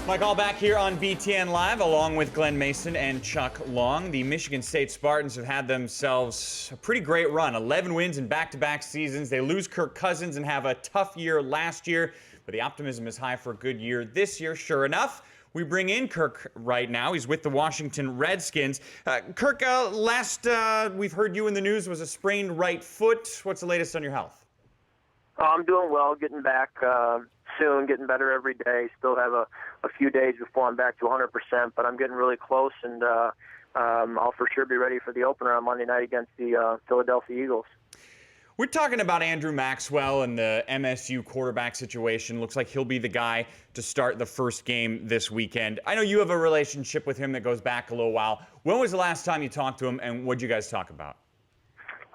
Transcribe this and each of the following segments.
Mike All back here on BTN Live, along with Glenn Mason and Chuck Long. The Michigan State Spartans have had themselves a pretty great run. 11 wins in back-to-back seasons. They lose Kirk Cousins and have a tough year last year, but the optimism is high for a good year this year. Sure enough, we bring in Kirk right now. He's with the Washington Redskins. Kirk, last we've heard you in the news was a sprained right foot. What's the latest on your health? I'm doing well, getting back soon, getting better every day. Still have a few days before I'm back to 100%, but I'm getting really close, and I'll for sure be ready for the opener on Monday night against the Philadelphia Eagles. We're talking about Andrew Maxwell and the MSU quarterback situation. Looks like he'll be the guy to start the first game this weekend. I know you have a relationship with him that goes back a little while. When was the last time you talked to him, and what did you guys talk about?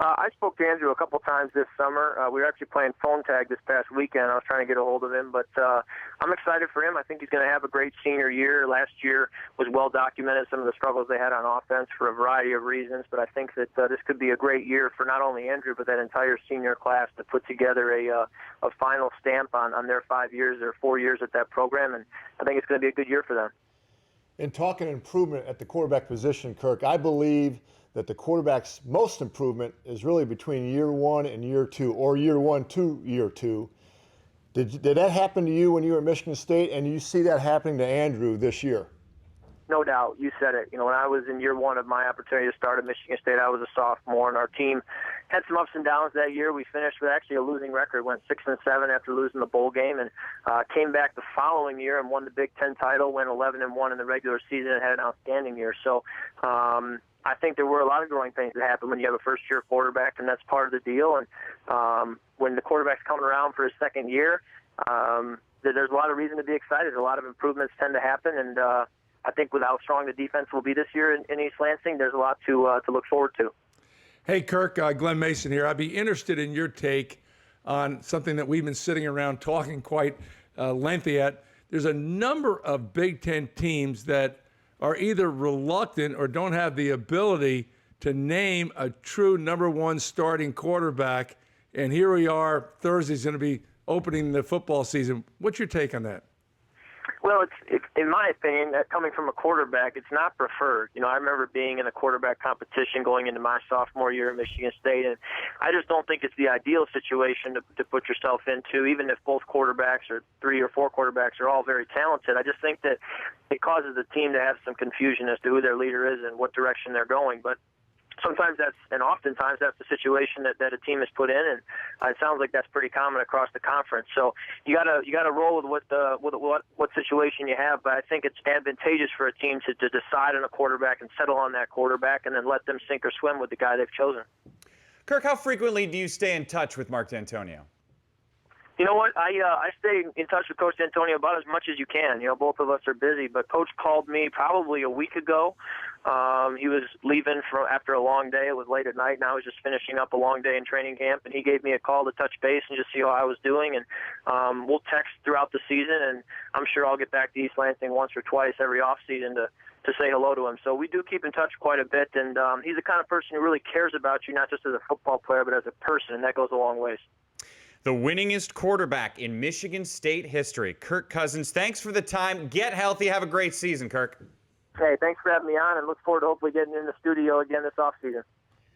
I spoke to Andrew a couple times this summer. We were actually playing phone tag this past weekend. I was trying to get a hold of him, but I'm excited for him. I think he's going to have a great senior year. Last year was well documented, some of the struggles they had on offense for a variety of reasons, but I think that this could be a great year for not only Andrew, but that entire senior class to put together a final stamp on their 5 years or 4 years at that program, and I think it's going to be a good year for them. In talking improvement at the quarterback position, Kirk, I believe that the quarterback's most improvement is really between year one and year two, or year one to year two. Did that happen to you when you were at Michigan State, and do you see that happening to Andrew this year? No doubt. You said it. You know, when I was in year one of my opportunity to start at Michigan State, I was a sophomore, and our team had some ups and downs that year. We finished with actually a losing record, went 6-7 after losing the bowl game, and came back the following year and won the Big Ten title, went 11-1 in the regular season, and had an outstanding year. So I think there were a lot of growing pains that happen when you have a first-year quarterback, and that's part of the deal. And when the quarterback's coming around for his second year, there's a lot of reason to be excited. A lot of improvements tend to happen, and I think with how strong the defense will be this year in East Lansing, there's a lot to look forward to. Hey, Kirk, Glenn Mason here. I'd be interested in your take on something that we've been sitting around talking quite lengthy at. There's a number of Big Ten teams that are either reluctant or don't have the ability to name a true number one starting quarterback. And here we are, Thursday's going to be opening the football season. What's your take on that? Well, it's in my opinion, coming from a quarterback, it's not preferred. You know, I remember being in a quarterback competition going into my sophomore year at Michigan State, and I just don't think it's the ideal situation to put yourself into, even if both quarterbacks or 3 or 4 quarterbacks are all very talented. I just think that it causes the team to have some confusion as to who their leader is and what direction they're going. But sometimes oftentimes that's the situation that a team is put in, and it sounds like that's pretty common across the conference. So you gotta roll with what situation you have. But I think it's advantageous for a team to decide on a quarterback and settle on that quarterback, and then let them sink or swim with the guy they've chosen. Kirk, how frequently do you stay in touch with Mark Dantonio? You know what? I stay in touch with Coach Dantonio about as much as you can. You know, both of us are busy, but Coach called me probably a week ago. He was leaving after a long day. It was late at night, and I was just finishing up a long day in training camp, and he gave me a call to touch base and just see how I was doing. And we'll text throughout the season, and I'm sure I'll get back to East Lansing once or twice every off season to say hello to him. So we do keep in touch quite a bit, and he's the kind of person who really cares about you, not just as a football player, but as a person, and that goes a long ways. The winningest quarterback in Michigan State history, Kirk Cousins. Thanks for the time. Get healthy. Have a great season, Kirk. Hey, thanks for having me on, and look forward to hopefully getting in the studio again this offseason.